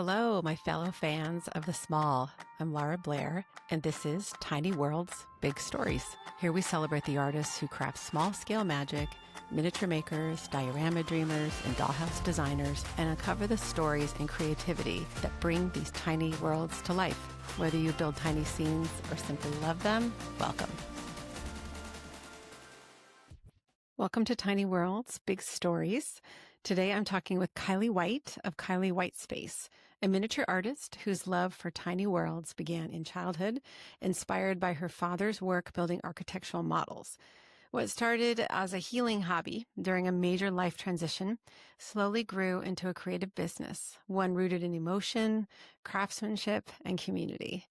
Hello, my fellow fans of the small. I'm Laura Blair, and this is Tiny Worlds, Big Stories. Here we celebrate the artists who craft small-scale magic, miniature makers, diorama dreamers, and dollhouse designers, and uncover the stories and creativity that bring these tiny worlds to life. Whether you build tiny scenes or simply love them, welcome. Welcome to Tiny Worlds, Big Stories. Today I'm talking with Kylie White of Kylie Whitespace, a miniature artist whose love for tiny worlds began in childhood, inspired by her father's work building architectural models. What started as a healing hobby during a major life transition slowly grew into a creative business, one rooted in emotion, craftsmanship, and community.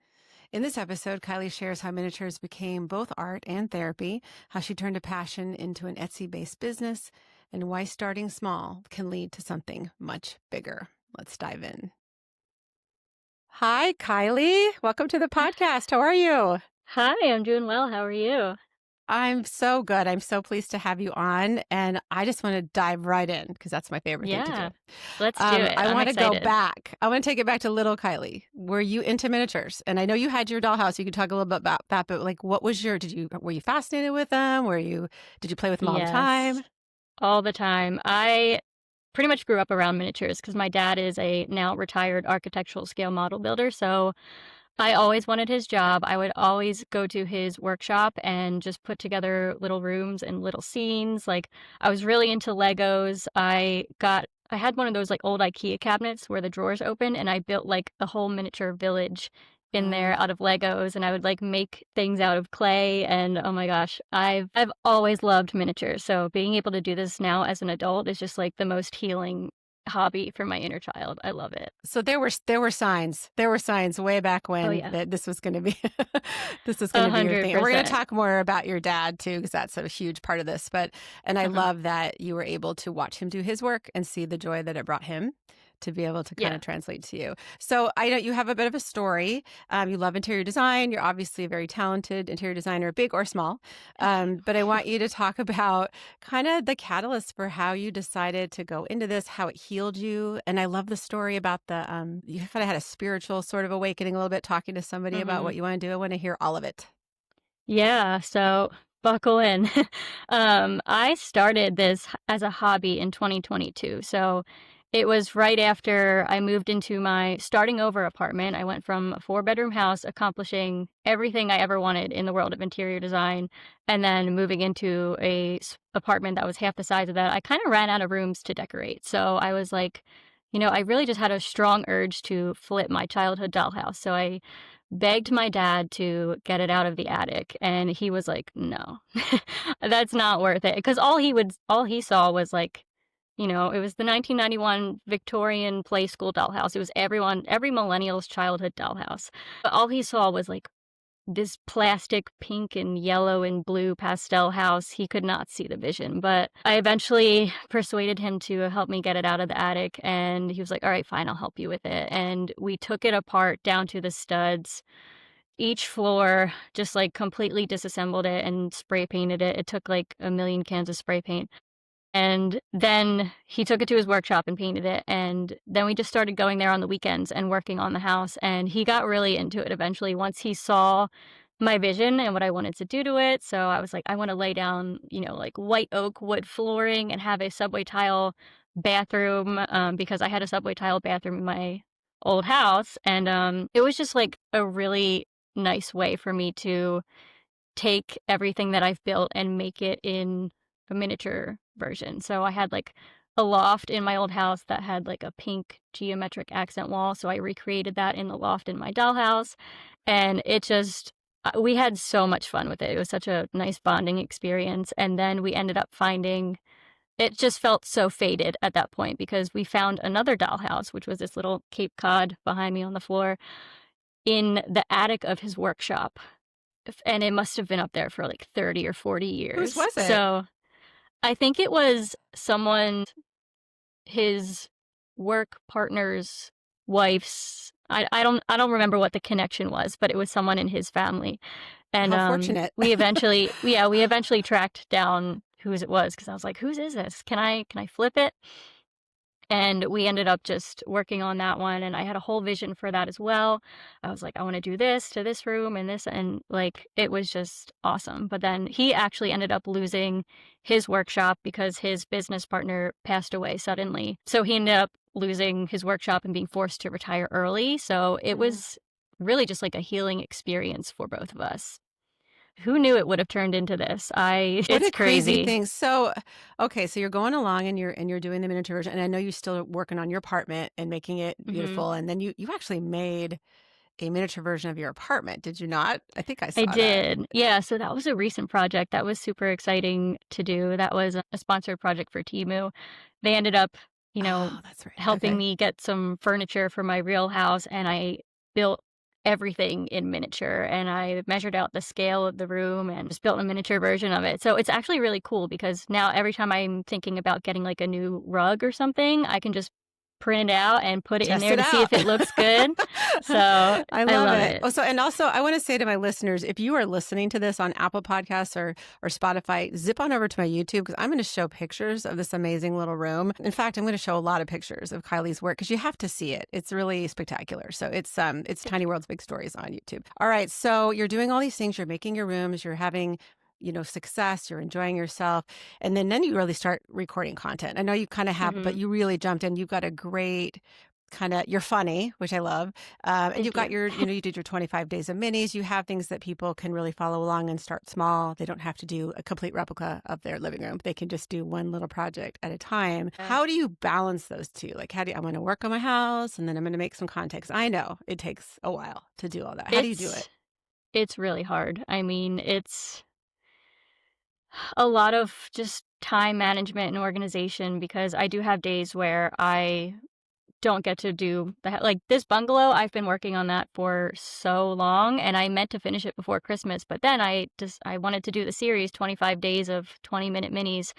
In this episode, Kylie shares how miniatures became both art and therapy, how she turned a passion into an Etsy-based business, and why starting small can lead to something much bigger. Let's dive in. Hi, Kylie. Welcome to the podcast. How are you? Hi, I'm doing well. How are you? I'm so good. I'm so pleased to have you on, and I just want to dive right in because that's my favorite thing to Yeah, do. let's do it. I I'm want to go excited. back. I want to take it back to little Kylie. Were you into miniatures? And I know you had your dollhouse. You could talk a little bit about that, but like, what was were you fascinated with them? Did you play with them all the Yes, time? all the time. I pretty much grew up around miniatures because my dad is a now retired architectural scale model builder. So I always wanted his job. I would always go to his workshop and just put together little rooms and little scenes. Like I was really into Legos. I had one of those like old IKEA cabinets where the drawers open, and I built like a whole miniature village in there out of Legos, and I would like make things out of clay. And oh my gosh, I've always loved miniatures. So being able to do this now as an adult is just like the most healing hobby for my inner child. I love it. So there were signs. There were signs way back Oh when yeah, that this was going to be this was going a to be your hundred thing. And we're going to percent. talk more about your dad too, because that's a huge part of this. And I Uh-huh. love that you were able to watch him do his work and see the joy that it brought him to be able to kind Yeah. of translate to you. So I know you have a bit of a story. You love interior design. You're obviously a very talented interior designer, big or small. Thank you. But I want you to talk about kind of the catalyst for how you decided to go into this, how it healed you. And I love the story about you kind of had a spiritual sort of awakening a little bit, talking to somebody about Hmm. what you want to do. I want to hear all of it. Yeah, so buckle in. I started this as a hobby in 2022. So it was right after I moved into my starting over apartment. I went from a 4-bedroom house, accomplishing everything I ever wanted in the world of interior design, and then moving into apartment that was half the size of that. I kind of ran out of rooms to decorate. So I was like, I really just had a strong urge to flip my childhood dollhouse. So I begged my dad to get it out of the attic, and he was like, no. That's not worth it, because all he saw was like, it was the 1991 Victorian play school dollhouse. It was every millennial's childhood dollhouse, but all he saw was like this plastic pink and yellow and blue pastel house. He could not see the vision, but I eventually persuaded him to help me get it out of the attic, and he was like, all right, fine, I'll help you with it. And we took it apart down to the studs, each floor, just like completely disassembled it and spray painted it. It took like a million cans of spray paint. And then he took it to his workshop and painted it. And then we just started going there on the weekends and working on the house. And he got really into it eventually once he saw my vision and what I wanted to do to it. So I was like, I want to lay down, like white oak wood flooring and have a subway tile bathroom, because I had a subway tile bathroom in my old house. And it was just like a really nice way for me to take everything that I've built and make it in a miniature version. So I had like a loft in my old house that had like a pink geometric accent wall. So I recreated that in the loft in my dollhouse. And we had so much fun with it. It was such a nice bonding experience. And then we ended up finding it just felt so faded at that point because we found another dollhouse, which was this little Cape Cod behind me on the floor in the attic of his workshop. And it must have been up there for like 30 or 40 Whose years. was it? So I think it was his work partner's wife's. I don't remember what the connection was, but it was someone in his family. And How fortunate. we eventually tracked down whose it was, because I was like, whose is this? Can I flip it? And we ended up just working on that one, and I had a whole vision for that as well. I was like, "I wanna do this to this room and this," and, like, it was just awesome. But then he actually ended up losing his workshop because his business partner passed away suddenly. So he ended up losing his workshop and being forced to retire early, so it Mm. was really just like a healing experience for both of us. Who knew it would have turned into this? I What it's a crazy crazy. thing. So, okay, so you're going along and you're doing the miniature version, and I know you're still working on your apartment and making it Mhm. beautiful, and then you actually made a miniature version of your apartment, did you not? I think I I saw that. did. Yeah, so that was a recent project that was super exciting to do. That was a sponsored project for Temu. They ended up, Oh, that's right. helping Okay. me get some furniture for my real house, and I built everything in miniature, and I measured out the scale of the room and just built a miniature version of it. So it's actually really cool because now every time I'm thinking about getting like a new rug or something, I can just print it out and put it in Test there it to see out. if it looks good. So I I love love it. it. Oh, so and also I want to say to my listeners, if you are listening to this on Apple Podcasts or Spotify, zip on over to my YouTube because I'm going to show pictures of this amazing little room. In fact, I'm going to show a lot of pictures of Kylie's work because you have to see it. It's really spectacular. So it's Thank Tiny you. World's Big Stories on YouTube. All right, so you're doing all these things. You're making your rooms. You're having success. You're enjoying yourself, and then you really start recording content. I know you kind of have, but Mhm. you really jumped in. You've got a great you're funny, which I love. And you've Thank got you. you did your 25 days of minis. You have things that people can really follow along and start small. They don't have to do a complete replica of their living room. They can just do one little project at a time. Yeah. How do you balance those two? Like, I'm going to work on my house and then I'm going to make some content. 'Cause I know it takes a while to do all that. How do you do it? It's it's really hard. I mean, it's a lot of just time management and organization because I do have days where I don't get to do like this bungalow. I've been working on that for so long and I meant to finish it before Christmas, but then I wanted to do the series 25 days of 20-minute minis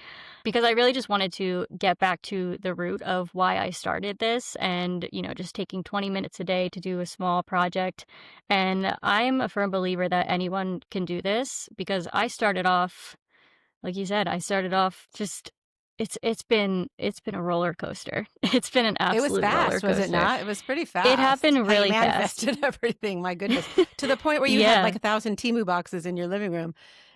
because I really just wanted to get back to the root of why I started this and, just taking 20 minutes a day to do a small project. And I'm a firm believer that anyone can do this because I started off like you said, I started off just it's been a roller coaster. It's been an It was absolute roller fast, was it coaster. not? It was pretty It fast happened how you really fast. manifested everything. My goodness. To the point where you had like Yeah. 1,000 Temu boxes in your living room.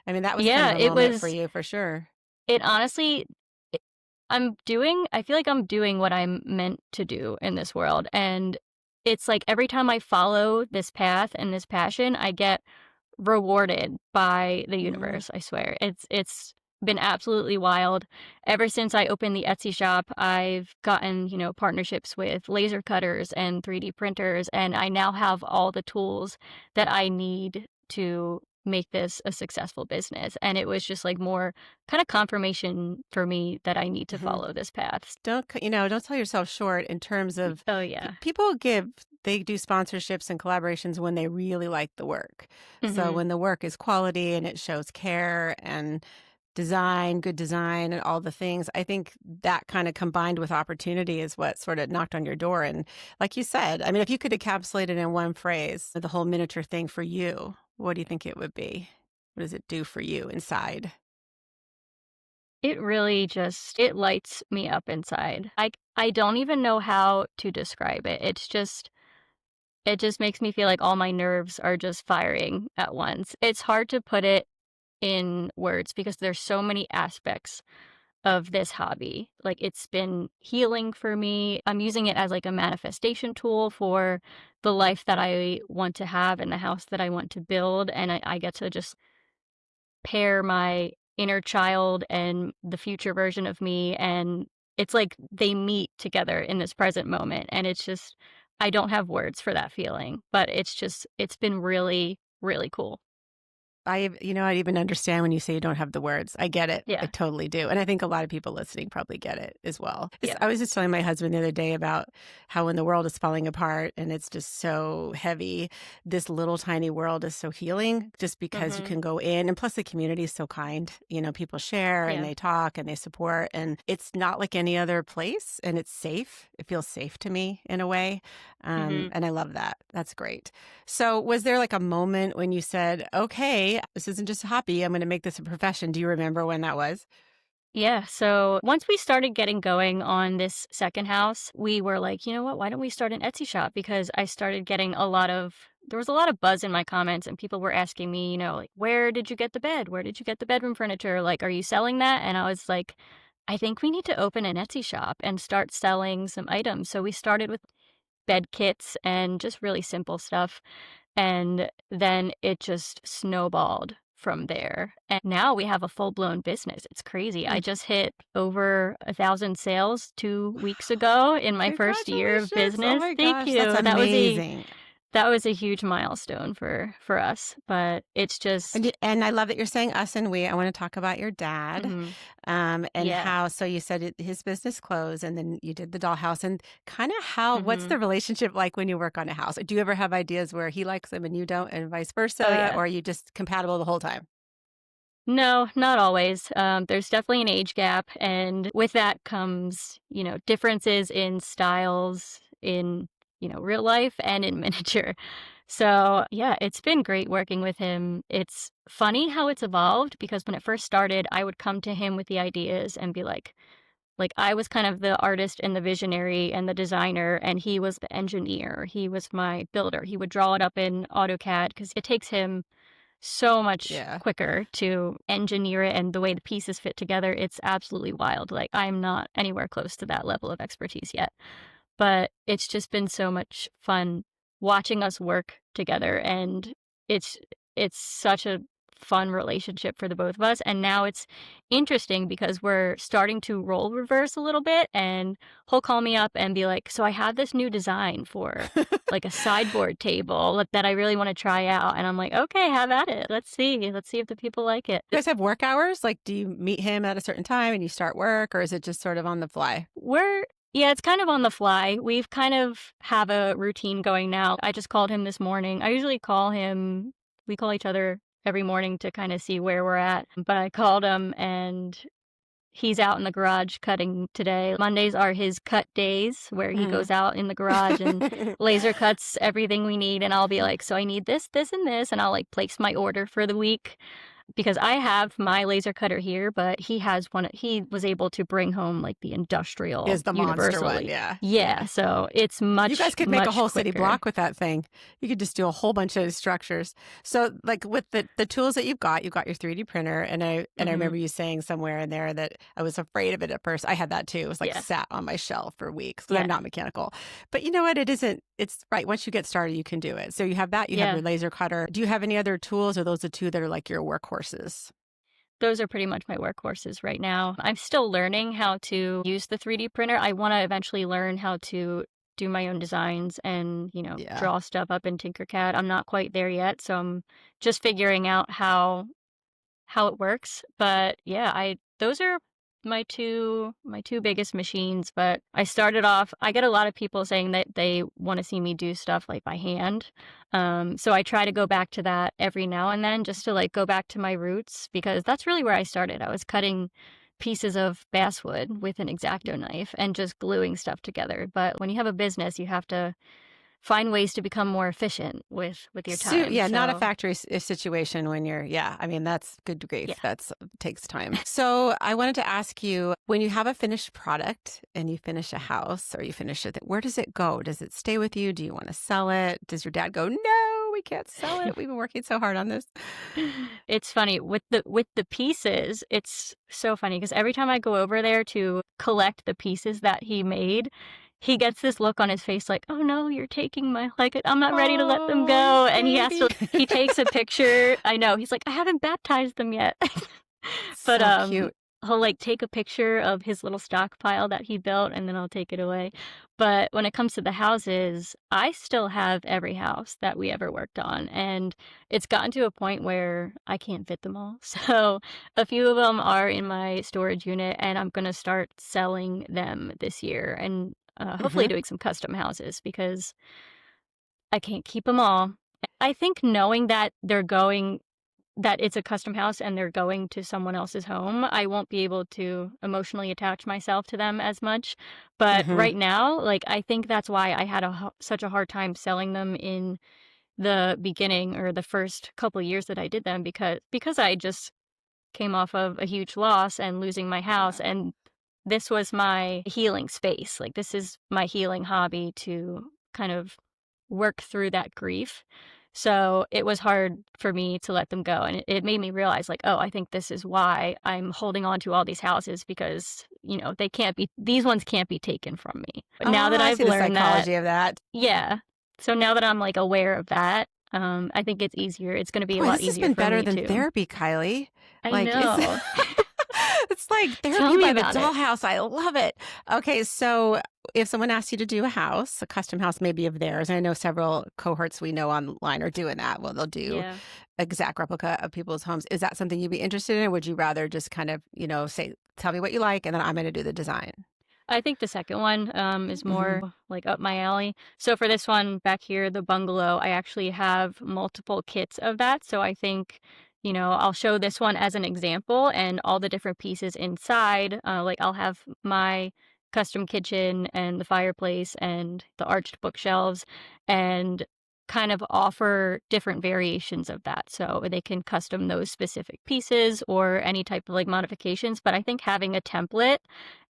I mean, that was kind of Yeah, a it moment for was you for sure. it honestly it I feel like I'm doing what I'm meant to do in this world, and it's like every time I follow this path and this passion, I get rewarded by the Mm. universe, I swear. It's been absolutely wild. Ever since I opened the Etsy shop, I've gotten, partnerships with laser cutters and 3D printers, and I now have all the tools that I need to make this a successful business. And it was just like more kind of confirmation for me that I need to Mhm. follow this path. Don't sell yourself short in terms of Oh yeah. people they do sponsorships and collaborations when they really like the work. So Mhm. when the work is quality and it shows care and design, good design and all the things, I think that kind of combined with opportunity is what sort of knocked on your door. And like you said, I mean, if you could encapsulate it in one phrase, the whole miniature thing for you, what do you think it would be? What does it do for you inside? It really just it lights me up inside. I don't even know how to describe it. It just makes me feel like all my nerves are just firing at once. It's hard to put it in words because there's so many aspects of this hobby. Like it's been healing for me. I'm using it as like a manifestation tool for the life that I want to have and the house that I want to build and I get to just pair my inner child and the future version of me, and it's like they meet together in this present moment, and it's just I don't have words for that feeling, but it's been really, really cool. I even understand when you say you don't have the words. I get it. I Yeah, totally do. And I think a lot of people listening probably get it as well. yeah. I was just telling my husband the other day about how when the world is falling apart and it's just so heavy, this little tiny world is so healing just because you Mhm. can go in. And plus, the community is so kind. People share and Yeah. they talk and they support. And it's not like any other place and it's safe. It feels safe to me in a way. Mhm. And I love that. That's great. So, was there like a moment when you said, okay, this isn't just a hobby, I'm going to make this a profession? Do you remember when that was? Yeah, so once we started getting going on this second house, we were like, "You know what? Why don't we start an Etsy shop?" Because I started getting a lot of there was a lot of buzz in my comments and people were asking me, like, "Where did you get the bed? Where did you get the bedroom furniture? Like, are you selling that?" And I was like, "I think we need to open an Etsy shop and start selling some items." So we started with bed kits and just really simple stuff. And then it just snowballed from there. And now we have a full-blown business. It's crazy. I You just hit over 1,000 sales 2 weeks ago in my first year of Congratulations. Oh business. my Thank gosh, that's you. amazing. That was a huge milestone for us, but it's And just I love that you're saying us and we. I want to talk about your dad, mhm. and Yeah. how. So you said his business closed, and then you did the dollhouse, and kind of how. What's Mhm. the relationship like when you work on a house? Do you ever have ideas where he likes them and you don't, and vice Oh, versa, yeah. or are you just compatible the whole time? No, not always. There's definitely an age gap, and with that comes, differences in styles in, real life and in miniature. So, yeah, it's been great working with him. It's funny how it's evolved because when it first started, I would come to him with the ideas and be like I was kind of the artist and the visionary and the designer, and he was the engineer. He was my builder. He would draw it up in AutoCAD because it takes him so much Yeah. quicker to engineer it and the way the pieces fit together, it's absolutely wild. Like, I'm not anywhere close to that level of expertise yet, but it's just been so much fun watching us work together, and it's it's such a fun relationship for the both of us, and now it's interesting because we're starting to role reverse a little bit, and he'll call me up and be like, "So I have this new design for, like, a sideboard table that I really wanna try out," and I'm like, "Okay, have at it. Let's see if the people like it." You guys have work hours? Like, do you meet him at a certain time and you start work, or is it just sort of on the fly? We're Yeah, it's kind of on the fly. We've kind of have a routine going now. I just called him this morning. I usually call him we call each other every morning to kind of see where we're at. But I called him and he's out in the garage cutting today. Mondays are his cut days where he Mhm. goes out in the garage and laser cuts everything we need. And I'll be like, so I need this, this, and this. And I'll like place my order for the week because I have my laser cutter here, but he has one he was able to bring home, like, the industrial Is the monster one, universally. yeah, Yeah, yeah. so it's You guys much, could make a much whole city quicker. block with that thing. You could just do a whole bunch of structures. So, like, with the tools that you've got your 3D printer, and I remember Mhm. you saying somewhere in there that I was afraid of it at first. I had that too. It was, like, Yeah, sat on my shelf for weeks because 'cause I'm yeah, not mechanical. But you know what? It isn't it's right, once you get started, you can do it. So you have that, you have yeah. your laser cutter. Do you have any other tools, or those the 2 that are, like, your workhorses? Those are pretty much my workhorses right now. I'm still learning how to use the 3D printer. I wanna eventually learn how to do my own designs and, Yeah. draw stuff up in Tinkercad. I'm not quite there yet, so I'm just figuring out how it works. But yeah, I those are my two biggest machines, but I get a lot of people saying that they want to see me do stuff like by hand. So I try to go back to that every now and then just to like go back to my roots because that's really where I started. I was cutting pieces of basswood with an X-Acto knife and just gluing stuff together. But when you have a business, you have to find ways to become more efficient with your time. Yeah, not a So, factory situation when you're yeah, I mean, that's good yeah. grief. That's takes time. So, I wanted to ask you, when you have a finished product and you finish a house or you finish it, where does it go? Does it stay with you? Do you want to sell it? Does your dad go, "No, we can't sell it. We've been working so hard on this." It's funny with the pieces, it's so funny because every time I go over there to collect the pieces that he made, he gets this look on his face like, "Oh no, you're taking my like I'm not ready to let them Oh, go." And baby. he takes a picture. I know. He's like, "I haven't baptized them yet." But, So cute. he'll, like, take a picture of his little stockpile that he built, and then I'll take it away. But when it comes to the houses, I still have every house that we ever worked on, and it's gotten to a point where I can't fit them all. So, a few of them are in my storage unit, and I'm gonna start selling them this year and, hopefully Mhm. doing some custom houses because I can't keep them all. I think knowing that it's a custom house and they're going to someone else's home, I won't be able to emotionally attach myself to them as much. But Mhm. right now, like, I think that's why I had such a hard time selling them in the beginning or the first couple years that I did them because I just came off of a huge loss and losing my house, Wow. and this was my healing space. Like, this is my healing hobby to kind of work through that grief. So it was hard for me to let them go. And it made me realize, like, oh, I think this is why I'm holding on to all these houses because, these ones can't be taken from me. But now Oh, that I I've see the learned that, psychology of that. yeah. So now that I'm like aware of that, I think it's easier. It's going to be a Boy, lot this has easier been for better me than too. therapy, Kylie. I Like it's know. it's like Tell therapy me by the about it. dollhouse. I love it. Okay, so if someone asks you to do a house, a custom house maybe of theirs, and I know several cohorts we know online are doing that. Well, they'll do Yeah. exact replica of people's homes. Is that something you'd be interested in, or would you rather just kind of, say, tell me what you like, and then I'm going to do the design? I think the second one is Hmm. more like up my alley. So for this one back here, the bungalow, I actually have multiple kits of that. So I think, I'll show this one as an example and all the different pieces inside. Like I'll have my custom kitchen and the fireplace and the arched bookshelves and kind of offer different variations of that. So they can custom those specific pieces or any type of like modifications. But I think having a template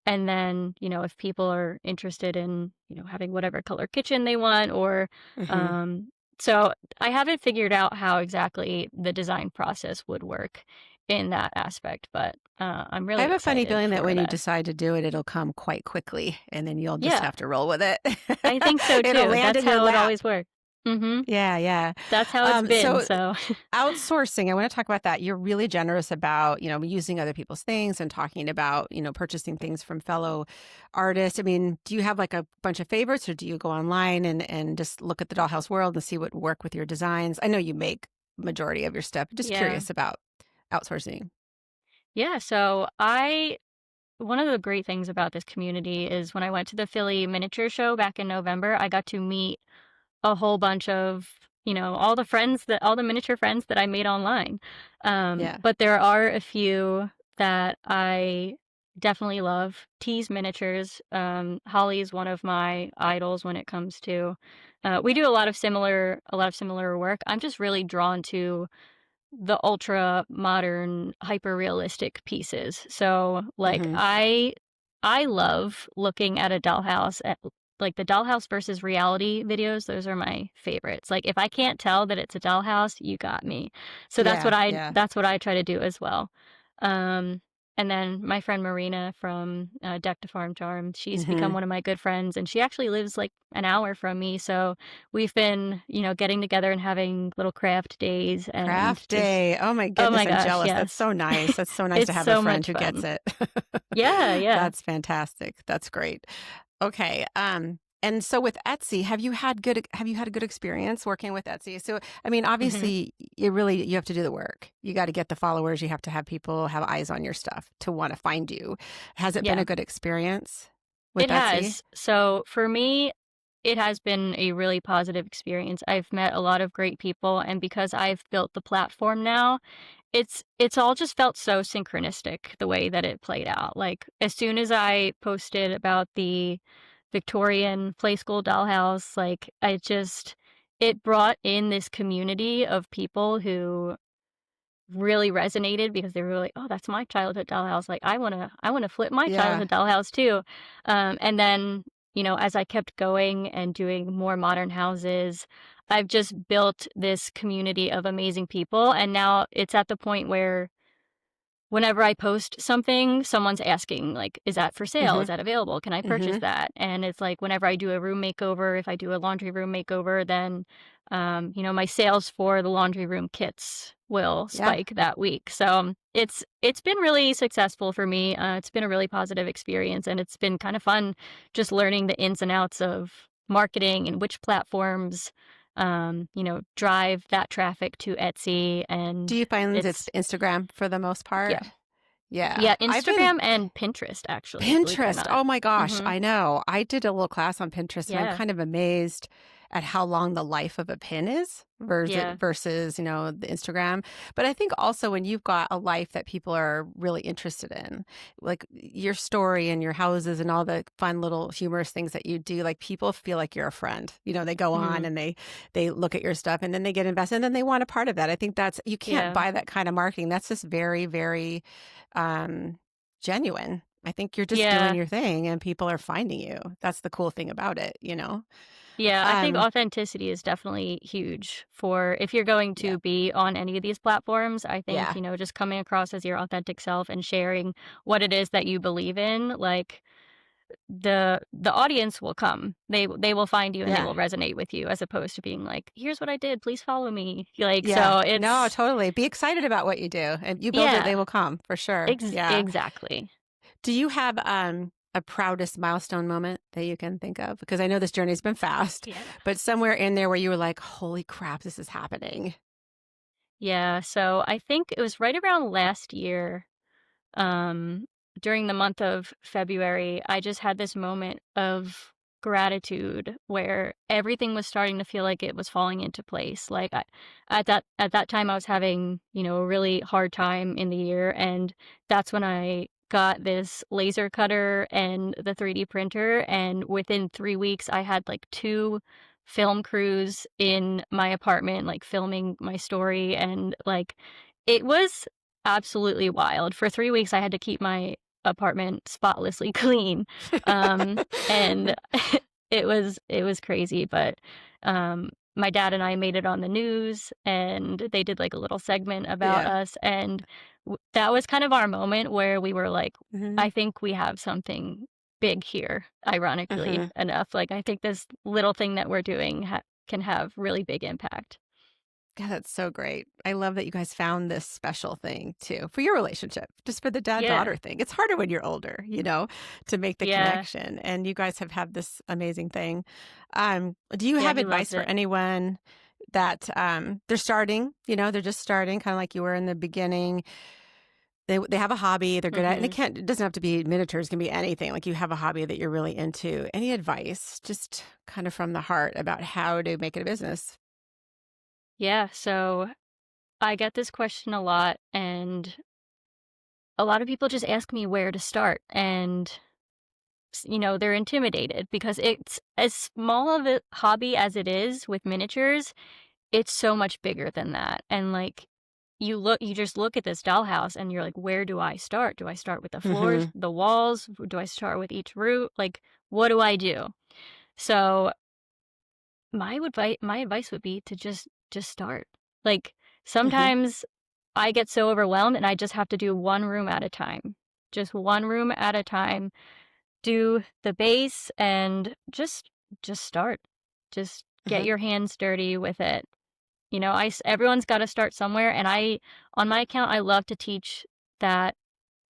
and then, if people are interested in, having whatever color kitchen they want or Hmm. um so I haven't figured out how exactly the design process would work in that aspect, but I'm I really have a funny excited feeling that for when you that. decide to do it, it'll come quite quickly, and then you'll just Yeah, have to roll with it. I think so It'll too. land That's in your how it lap. always works. Mhm. Yeah, yeah. That's how it's been, So so outsourcing, I want to talk about that. You're really generous about, using other people's things and talking about, purchasing things from fellow artists. I mean, do you have like a bunch of favorites, or do you go online and just look at the dollhouse world and see what work with your designs? I know you make majority of your stuff. Just yeah. curious about outsourcing. Yeah, so I one of the great things about this community is when I went to the Philly miniature show back in November, I got to meet a whole bunch of, all the miniature friends that I made online. Yeah. But there are a few that I definitely love. Tease Miniatures. Holly is one of my idols when it comes to. We do a lot of similar work. I'm just really drawn to the ultra modern, hyper realistic pieces. So, like, Hmm. I love looking at a dollhouse at like the dollhouse versus reality videos. Those are my favorites. Like, if I can't tell that it's a dollhouse, you got me. So Yeah, yeah. that's what I try to do as well. Um, and then my friend Marina from Deck to Farm Charm, she's become Hmm. one of my good friends, and she actually lives like an hour from me. So we've been, getting together and having little craft days and Craft just, day. Oh my oh goodness, my I'm gosh, jealous. That's yes. so nice. That's so nice to It's have a so friend much who gets fun. it. Yeah, yeah. That's fantastic. That's great. Okay. And so with Etsy, have you had a good experience working with Etsy? So, I mean, Mhm. obviously you have to do the work. You got to get the followers. You have to have people have eyes on your stuff to want to find you. Has it been a Yeah. good experience with It Etsy? has. So for me, it has been a really positive experience. I've met a lot of great people, and because I've built the platform now, it's all just felt so synchronistic the way that it played out. Like as soon as I posted about the Victorian play school dollhouse, like it brought in this community of people who really resonated because they were like, "Oh, that's my childhood dollhouse. Like, I wanna flip my Yeah. childhood dollhouse too." And then, as I kept going and doing more modern houses, I've just built this community of amazing people, and now it's at the point where whenever I post something, someone's asking, like, "Is that for sale? Mhm. Is that available? Can I purchase Mhm. that?" And it's like whenever I do a room makeover, if I do a laundry room makeover, then, my sales for the laundry room kits will Yeah. spike that week. So it's been really successful for me. It's been a really positive experience, and it's been kind of fun just learning the ins and outs of marketing and which platforms, drive that traffic to Etsy, Do and you find it's it's Instagram for the most part? yeah. Yeah. Yeah, I've been Instagram and Pinterest, actually, believe it or Pinterest. not. Oh my gosh, Mhm. I know. I did a little class on Pinterest and I'm Yeah. kind of amazed at how long the life of a pin is Yeah. versus, the Instagram. But I think also when you've got a life that people are really interested in, like your story and your houses and all the fun little humorous things that you do, like people feel like you're a friend. They go on Mhm. and they look at your stuff and then they get invested and then they want a part of that. I think that's you can't Yeah. buy that kind of marketing. That's just very, very um genuine. I think you're just doing Yeah. your thing and people are finding you. That's the cool thing about it. Yeah, I think Um, authenticity is definitely huge for if you're going yeah, to be on any of these platforms. I think, yeah, just coming across as your authentic self and sharing what it is that you believe in, like the audience will come. They will find you and they yeah, will resonate with you as opposed to being like, "Here's what I did, please follow me." Like, yeah. so No, it's totally. Be excited about what you do and you build it, they yeah, will come for sure. Yeah. exactly. Do you have a proudest milestone moment that you can think of? Because I know this journey's been fast, Yeah. but somewhere in there where you were like, holy crap, this is happening. Yeah, so I think it was right around last year. Um, During the month of February, I just had this moment of gratitude where everything was starting to feel like it was falling into place. At that time I was having, a really hard time in the year, and that's when I got this laser cutter and the 3D printer, and within 3 weeks I had like 2 film crews in my apartment like filming my story, and like it was absolutely wild. For 3 weeks, I had to keep my apartment spotlessly clean, and it was crazy, but, my dad and I made it on the news, and they did, like, a little segment about Yeah. us, and that was kind of our moment where we were like, Hmm. "I think we have something big here," ironically Hmm. enough. Like, I think this little thing that we're doing can have really big impact. God, that's so great. I love that you guys found this special thing too for your relationship, just for the dad Yeah. daughter thing. It's harder when you're older, to make the Yeah. connection. And you guys have had this amazing thing. Do you Yeah, have he advice loves for it. anyone that they're starting, they're just starting, kind of like you were in the beginning? They have a hobby they're good at, and Mhm. it doesn't have to be miniatures, it can be anything. Like you have a hobby that you're really into. Any advice, just kind of from the heart about how to make it a business? Yeah, so I get this question a lot, and a lot of people just ask me where to start, and they're intimidated because it's as small of a hobby as it is with miniatures. It's so much bigger than that, and like you just look at this dollhouse, and you're like, where do I start? Do I start with the floors, Hmm. the walls? Do I start with each root? Like, what do I do? So my advice would be to just start. Like, Hmm. sometimes I get so overwhelmed and I just have to do one room at a time. Just one room at a time. Do the base and just start. Just get Hmm. your hands dirty with it. Everyone's got to start somewhere, and on my account I love to teach that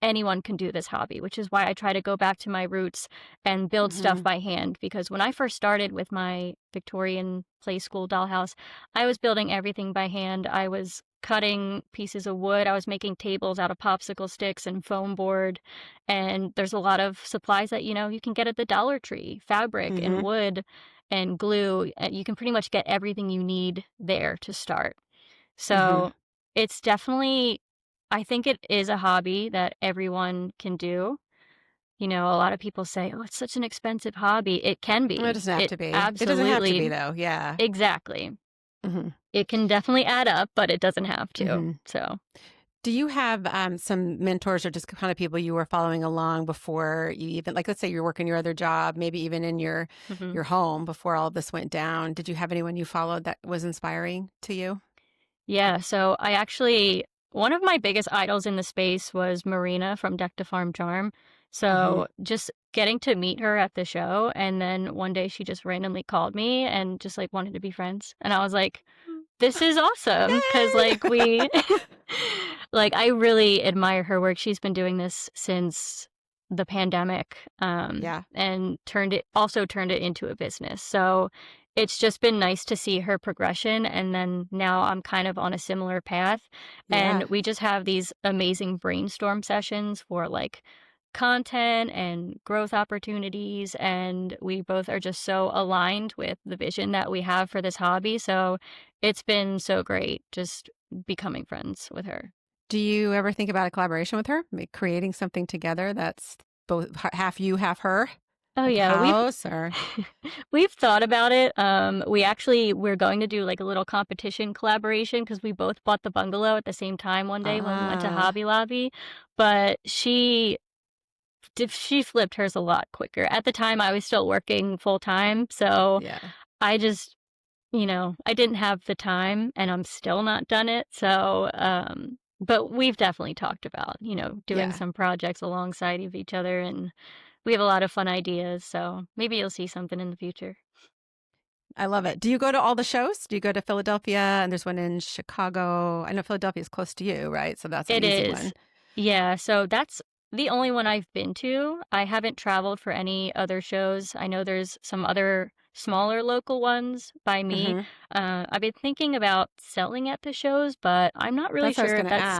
anyone can do this hobby, which is why I try to go back to my roots and build stuff Hmm. by hand. Because when I first started with my Victorian play school dollhouse, I was building everything by hand. I was cutting pieces of wood. I was making tables out of popsicle sticks and foam board. And there's a lot of supplies that, you can get at the Dollar Tree, fabric and Hmm. wood and glue. You can pretty much get everything you need there to start. Hmm. So it's definitely, I think it is a hobby that everyone can do. A lot of people say, "Oh, it's such an expensive hobby." It can It be. doesn't have It to be. It doesn't have to be absolutely, though. Yeah. exactly. Hmm. It can definitely add up, but it doesn't have to. Hmm. So, Do you have some mentors or just kind of people you were following along before you even, like, let's say you're working your other job, maybe even in mhm. your home before all this went down? Did you have anyone you followed that was inspiring to you? Yeah, so one of my biggest idols in the space was Marina from Deck to Farm Charm. Hmm. So just getting to meet her at the show, and then one day she just randomly called me and just like wanted to be friends. And I was like, this is awesome because like Yay! like I really admire her work. She's been doing this since the pandemic, Yeah. and turned it into a business. So it's just been nice to see her progression, and then now I'm kind of on a similar path, and Yeah. we just have these amazing brainstorm sessions for like content and growth opportunities, and we both are just so aligned with the vision that we have for this hobby. So it's been so great just becoming friends with her. Do you ever think about a collaboration with her? Creating something together that's both half you, half her? Oh Like a yeah, house or we've thought about it. We're going to do like a little competition collaboration because we both bought the bungalow at the same time one day when we went to ah, Hobby Lobby, but she flipped hers a lot quicker. At the time, I was still working full time, so yeah. I just, I didn't have the time, and I'm still not done it. So, but we've definitely talked about, doing Yeah. some projects alongside of each other, and we have a lot of fun ideas. So maybe you'll see something in the future. I love it. Do you go to all the shows? Do you go to Philadelphia and there's one in Chicago? I know Philadelphia is close to you, right? So that's an It easy is. one. Yeah, so that's the only one I've been to. I haven't traveled for any other shows. I know there's some other smaller local ones by me. Mhm. I've been thinking about selling at the shows, but I'm not really That's what I was sure going if to that's ask.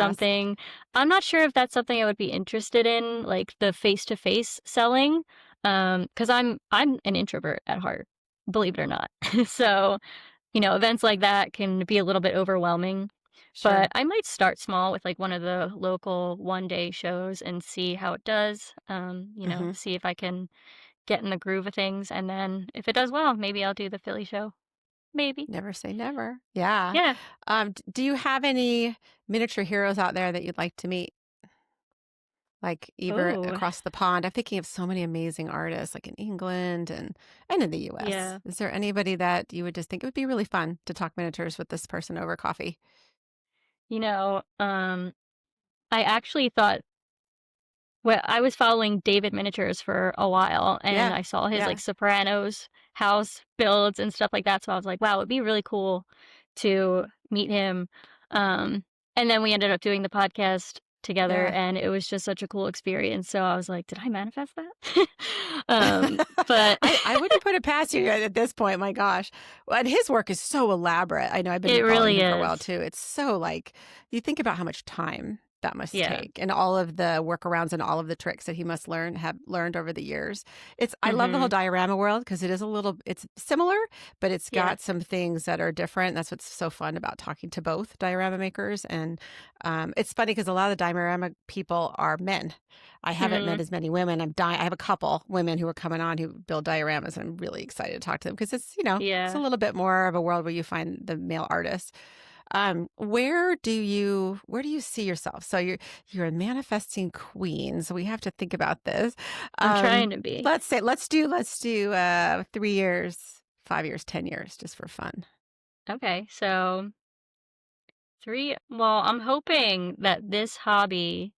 something I would be interested in, like the face-to-face selling. 'Cause I'm an introvert at heart, believe it or not. So, events like that can be a little bit overwhelming. But Sure. I might start small with like one of the local one-day shows and see how it does. Mhm. See if I can get in the groove of things. And then if it does well, maybe I'll do the Philly show. Maybe. Never say never. Yeah. Yeah. Do you have any miniature heroes out there that you'd like to meet? Like either Oh, across the pond. I'm thinking of so many amazing artists like in England and in the US. yeah. Is there anybody that you would just think it would be really fun to talk miniatures with this person over coffee? You know, I actually thought, well, I was following David Miniatures for a while, and Yeah. I saw his Yeah. like Sopranos house builds and stuff like that. So I was like, wow, it'd be really cool to meet him. Um, and then we ended up doing the podcast together, Yeah. and it was just such a cool experience. So I was like, did I manifest that? But I wouldn't put it past you at this point. My gosh. Well, and his work is so elaborate. I know I've been it following really him for a while is. too. It's so like you think about how much time that must Yeah. take and all of the workarounds and all of the tricks that he must have learned over the years. I love the whole Hmm. diorama world because it's similar, but it's Yeah. got some things that are different. That's what's so fun about talking to both diorama makers. And it's funny because a lot of the diorama people are men. I haven't met Hmm. as many women. I have a couple women who are coming on who build dioramas, and I'm really excited to talk to them because it's a Yeah. little bit more of a world where you find the male artists. Where do you see yourself? So you're a manifesting queen. So we have to think about this. I'm trying to be. Let's do 3 years, 5 years, 10 years, just for fun. Okay. So well, I'm hoping that this hobby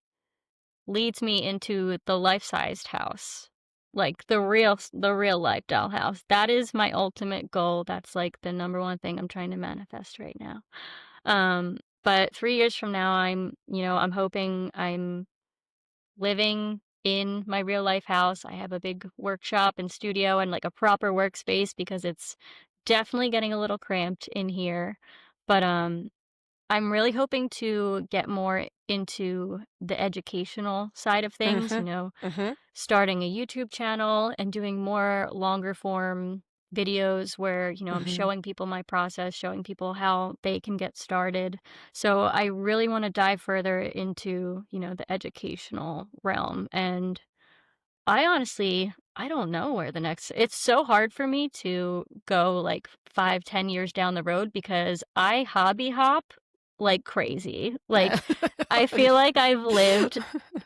leads me into the life-sized house, like the real life dollhouse. That is my ultimate goal. That's like the number one thing I'm trying to manifest right now. But 3 years from now, I'm hoping I'm living in my real life house. I have a big workshop and studio and like a proper workspace because it's definitely getting a little cramped in here. But I'm really hoping to get more into the educational side of things, Mhm. Mhm. starting a YouTube channel and doing more longer form videos where, I'm Mhm. showing people my process, showing people how they can get started. So I really want to dive further into, the educational realm. And I don't know where it's so hard for me to go like 5, 10 years down the road because I hobby hop like crazy. Like, I feel like I've lived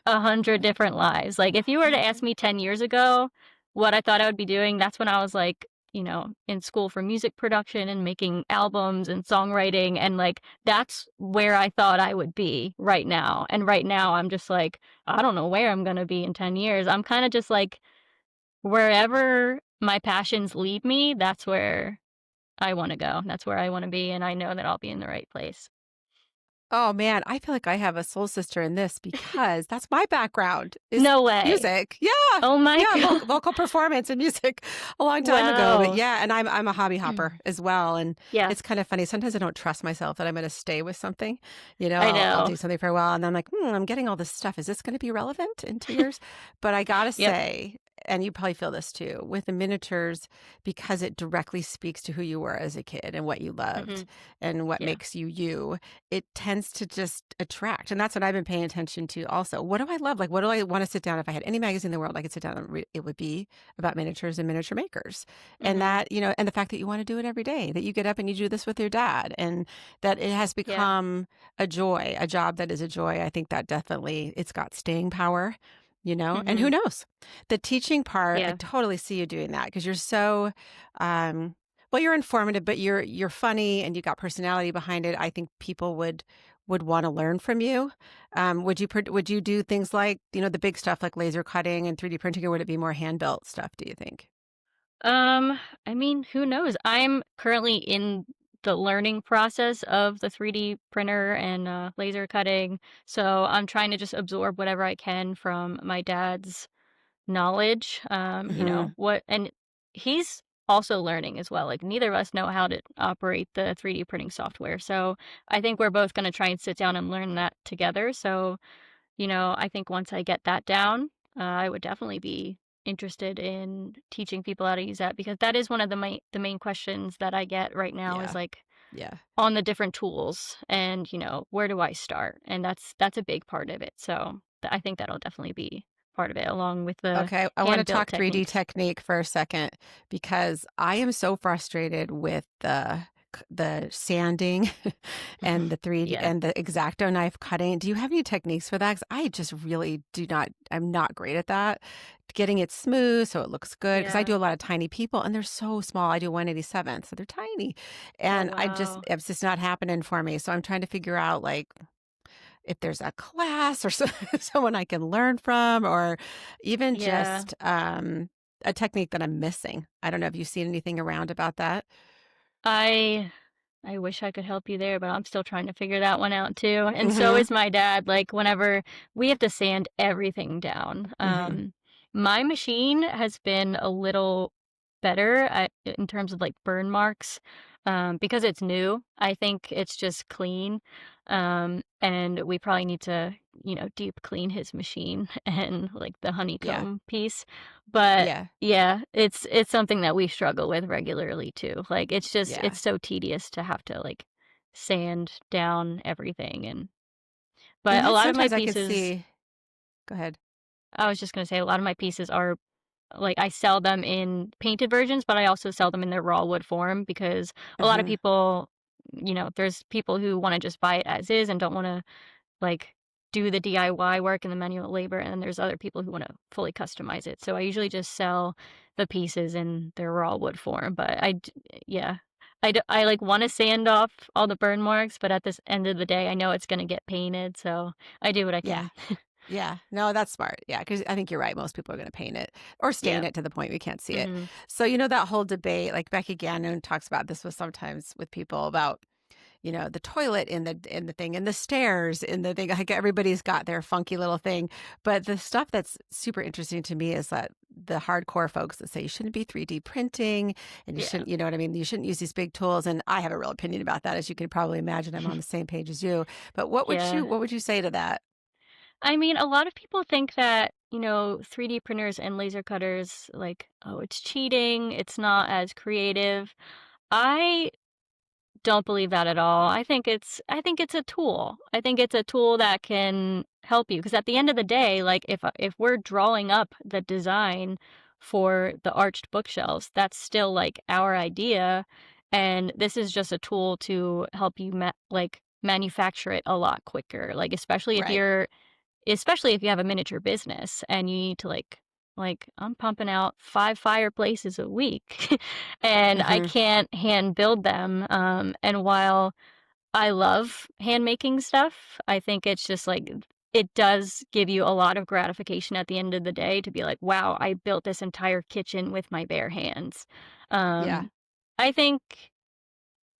100 different lives. Like, if you were to ask me 10 years ago what I thought I would be doing, that's when I was like, in school for music production and making albums and songwriting. And like, that's where I thought I would be right now. And right now, I'm just like, I don't know where I'm going to be in 10 years. I'm kind of just like, wherever my passions lead me, that's where I want to go. That's where I want to be. And I know that I'll be in the right place. Oh, man, I feel like I have a soul sister in this because that's my background is No way. music. Yeah. Oh my Yeah, god. vocal performance and music a long time ago, but Wow. yeah, and I'm a hobby hopper as well, and Yeah, it's kind of funny. Sometimes I don't trust myself that I'm gonna stay with something. I I'll know. do something for a while, and I'm like, I'm getting all this stuff. Is this gonna be relevant in 2 years?" But I gotta Yep. say, and you probably feel this too, with the miniatures, because it directly speaks to who you were as a kid and what you loved Mhm. and what Yeah. makes you you, it tends to just attract, and that's what I've been paying attention to also. What do I love? Like, what do I wanna sit down if I had any magazine in the world I could sit down and read, it would be about miniatures and miniature makers. And Mhm. and the fact that you wanna do it every day, that you get up and you do this with your dad, and that it has Yeah. become a joy, a job that is a joy. I think that definitely it's got staying power, and who Mhm. knows? The teaching part, I Yeah. totally see you doing that because 'cause you're so, well, you're informative, but you're funny and you got personality behind it. I think people would wanna learn from you. Would you do things like, the big stuff like laser cutting and 3D printing, or would it be more hand-built stuff, do you think? Um, I mean, who knows? I'm currently in the learning process of the 3D printer and laser cutting, so I'm trying to just absorb whatever I can from my dad's knowledge. Mhm. What and he's also learning as well. Like neither of us know how to operate the 3D printing software. So I think we're both going to try and sit down and learn that together. So I think once I get that down, I would definitely be interested in teaching people how to use that because that is one of the main questions that I get right now is Yeah. like Yeah. on the different tools and where do I start? And that's a big part of it. So I think that'll definitely be part of it along with the Okay, I wanna hand built talk 3D techniques. technique for a second because I am so frustrated with the sanding and the 3D Yeah. and the X-Acto knife cutting. Do you have any techniques for that? 'Cause I just really do not I'm not great at that. Getting it smooth so it looks good because I Yeah. do a lot of tiny people and they're so small. I do 1/87, so they're tiny, Oh and wow. it's just not happening for me, so I'm trying to figure out, like, if there's a class or someone I can learn from, or even Yeah. just, a technique that I'm missing. I don't know if you've seen anything around about that? I I wish I could help you there, but I'm still trying to figure that one out too. And so Mhm, is my dad. Like whenever we have to sand everything down. mhm. My machine has been a little better in terms of like burn marks. Because it's new, I think it's just clean. And we probably need to, deep clean his machine and like the Yeah, honeycomb piece. But yeah, yeah, it's something that we struggle with regularly too. Like, yeah. it's so tedious to have to, like, sand down everything but And a then lot of my sometimes I could pieces see Go ahead. I was just gonna say a lot of my pieces are like, I sell them in painted versions, but I also sell them in their raw wood form because a lot of Uh-huh. people there's people who wanna just buy it as is and don't wanna, like, do the DIY work and the manual labor, and then there's other people who wanna fully customize it. So I usually just sell the pieces in their raw wood form, but yeah. I, like, wanna sand off all the burn marks, but at this end of the day, I know it's gonna get painted, so I do what I Yeah, can. yeah. No, that's smart. Yeah, because I think you're right, most people are gonna paint it or stain Yeah. it to the point we can't see it. Mhm. So, that whole debate, like, Becky Gannon talks about this with sometimes with people about the toilet in the thing and the stairs in the thing. Like everybody's got their funky little thing. But the stuff that's super interesting to me is that the hardcore folks that say you shouldn't be 3D printing and you Yeah. shouldn't, you know what I mean? You shouldn't use these big tools. And I have a real opinion about that, as you can probably imagine. I'm on the same page as you. But Yeah. what would you say to that? I mean, a lot of people think that, 3D printers and laser cutters, like, "Oh, it's cheating, it's not as creative." I don't believe that at all. I think it's a tool. I think it's a tool that can help you because at the end of the day, like if we're drawing up the design for the arched bookshelves, that's still like our idea and this is just a tool to help you like manufacture it a lot quicker. Like Right. especially if you have a miniature business and you need to I'm pumping out 5 fireplaces a week and I Hmm. can't hand build them, and while I love hand making stuff, I think it's just like it does give you a lot of gratification at the end of the day to be like, "Wow, I built this entire kitchen with my bare hands." Yeah. Um, I think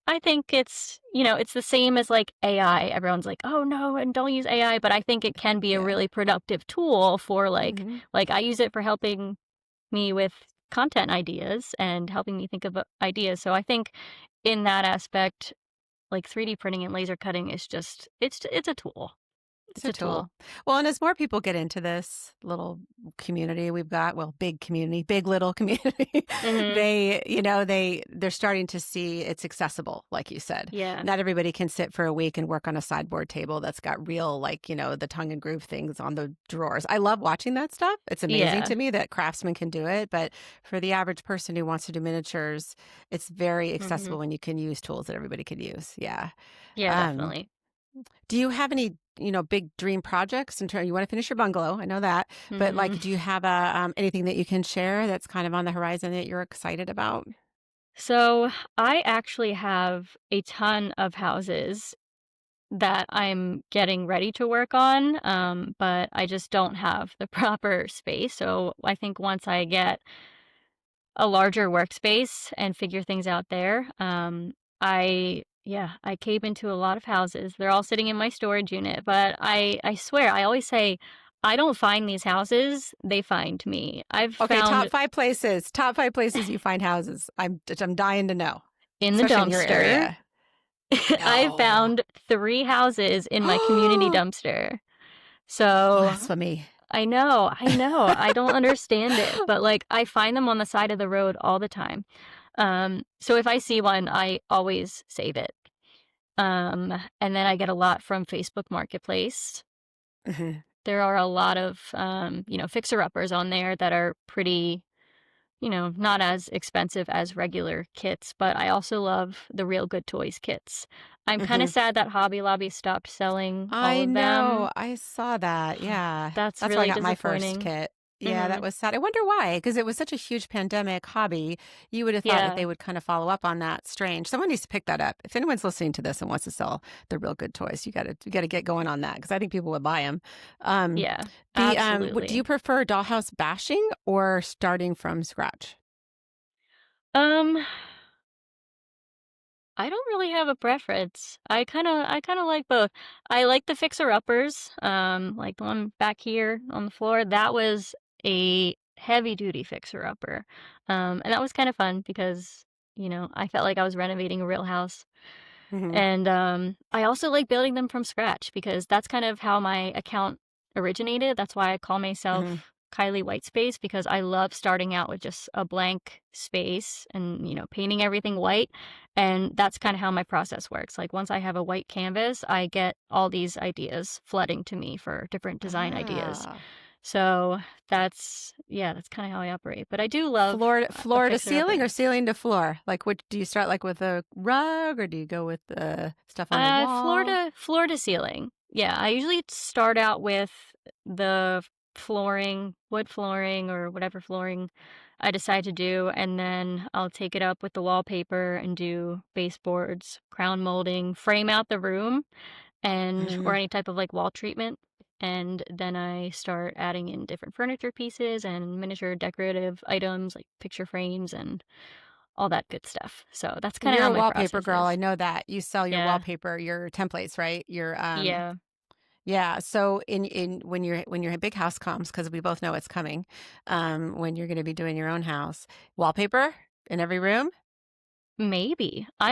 I think it's the same as like AI. Everyone's like, "Oh no, and don't use AI," but I think it can be a Yeah. really productive tool for Hmm. like I use it for helping me with content ideas and helping me think of ideas. So I think in that aspect, like 3D printing and laser cutting is just it's a tool. It's It's a a tool. tool. Well, and as more people get into this little community we've got, well, big community, big little community, Mhm. they're starting to see it's accessible, like you said. Yeah. Not everybody can sit for a week and work on a sideboard table that's got real, like, the tongue and groove things on the drawers. I love watching that stuff. It's amazing Yeah. to me that craftsmen can do it, but for the average person who wants to do miniatures, it's very Mhm. accessible when you can use tools that everybody can use. Yeah. Yeah, Um, definitely. do you have any, big dream projects in terms you want to finish your bungalow? I know that, but like, Mhm. do you have anything that you can share that's kind of on the horizon that you're excited about? So, I actually have a ton of houses that I'm getting ready to work on, but I just don't have the proper space. So I think once I get a larger workspace and figure things out there, I cave into a lot of houses. They're all sitting in my storage unit, but I swear I always say I don't find these houses, they find me. I've Okay, found top five places you find houses. I'm dying to know, in the especially in your dumpster. area. I No. found 3 houses in my community dumpster. So Blasphemy. I know, I don't understand it, but, like, I find them on the side of the road all the time. So if I see one, I always save it. And then I get a lot from Facebook Marketplace. Mhm, There are a lot of, fixer-uppers on there that are pretty, not as expensive as regular kits, but I also love the Real Good Toys kits. I'm kinda mhm. sad that Hobby Lobby stopped selling all I of them. know. I saw that. Yeah. That's That's where I really got my first disappointing. kit. Yeah, that Mhm. was sad. I wonder why, because it was such a huge pandemic hobby. You would have thought that Yeah. they would kind of follow up on that. Strange. Someone needs to pick that up. If anyone's listening to this and wants to sell the real good toys, you got to get going on that because I think people would buy them. Um, Yeah. do you Absolutely. prefer dollhouse bashing or starting from scratch? Um, I don't really have a preference. I kinda like both. I like the fixer-uppers, like the one back here on the floor, that was a heavy-duty fixer-upper, and that was kinda fun because, I felt like I was renovating a real house. Hmm. And, I also like building them from scratch because that's kind of how my account originated. That's why I call Hmm. myself Kylie Whitespace because I love starting out with just a blank space and, painting everything white. And that's kind of how my process works. Like once I have a white canvas, I get all these ideas flooding to me for different design ideas. Ah. So that's kind of how I operate. But I do love a Floor to fixer ceiling upper. or ceiling to floor? Like, what do you start like with a rug or do you go with the stuff on the wall? Floor to ceiling. Yeah, I usually start out with the flooring, wood flooring or whatever flooring I decide to do, and then I'll take it up with the wallpaper and do baseboards, crown molding, frame out the room and or Mhm. any type of like wall treatment. And then I start adding in different furniture pieces and miniature decorative items like picture frames and all that good stuff. So that's kind of You're how a my wallpaper process girl. I is. know that. You sell your Yeah. wallpaper, your templates, right? Yeah. Yeah, so in when your big house comes, because we both know it's coming, when you're gonna be doing your own house, wallpaper in every room? Maybe. I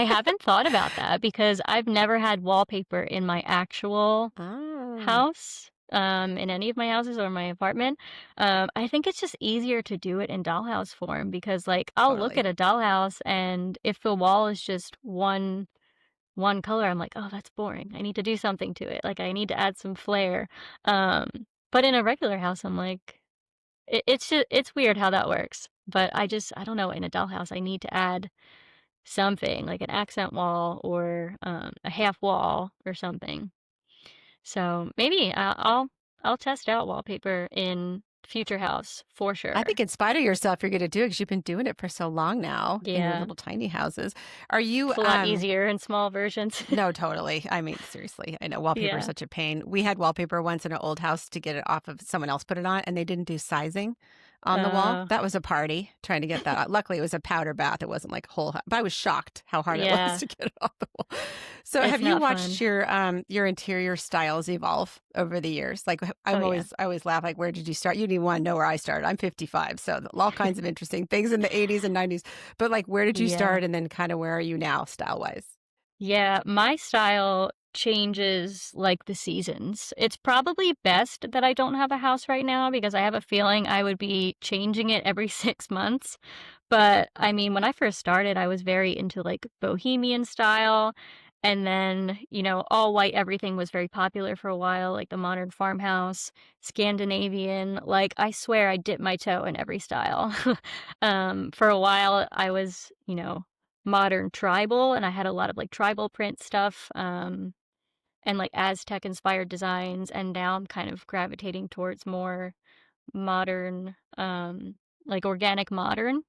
haven't thought about that because I've never had wallpaper in my actual Oh, house, in any of my houses or my apartment. I think it's just easier to do it in dollhouse form because, like, I'll look totally. at a dollhouse and if the wall is just one color, I'm like, "Oh, that's boring. I need to do something to it. Like, I need to add some flair." Um, but in a regular house, I'm like it's weird how that works. But I don't know, in a dollhouse, I need to add something, like an accent wall or, a half wall or something. So, maybe I'll test out wallpaper in future house for I think sure. in spite of yourself, you're gonna do it because 'cause you've been doing it for so long now in your Yeah, little tiny houses. Are you, it's a lot easier in small versions. No, totally. I mean, seriously, I know wallpaper is Yeah. such a pain. We had wallpaper once in an old house to get it off of someone else put it on, and they didn't do sizing. on the wall. Uh, That was a party trying to get that out. Luckily, it was a powder bath. It wasn't like a whole, but I was shocked how hard it was yeah, to get it off the wall. So, it's have you not watched fun. your interior styles evolve over the years? Like, Oh yeah. I always laugh. Like, where did you start? You didn't even want to know where I started. I'm 55, so all kinds of interesting things in the 80s and 90s. But like, where did you Yeah. start, and then kind of where are you now, style wise? Yeah, my style changes like the seasons. It's probably best that I don't have a house right now because I have a feeling I would be changing it every 6 months. But I mean, when I first started, I was very into like bohemian style. And then, all white everything was very popular for a while, like the modern farmhouse, Scandinavian. Like, I swear I dipped my toe in every style. For a while, I was, modern tribal, and I had a lot of like tribal print stuff, and like Aztec inspired designs. And now I'm kind of gravitating towards more modern, like organic modern,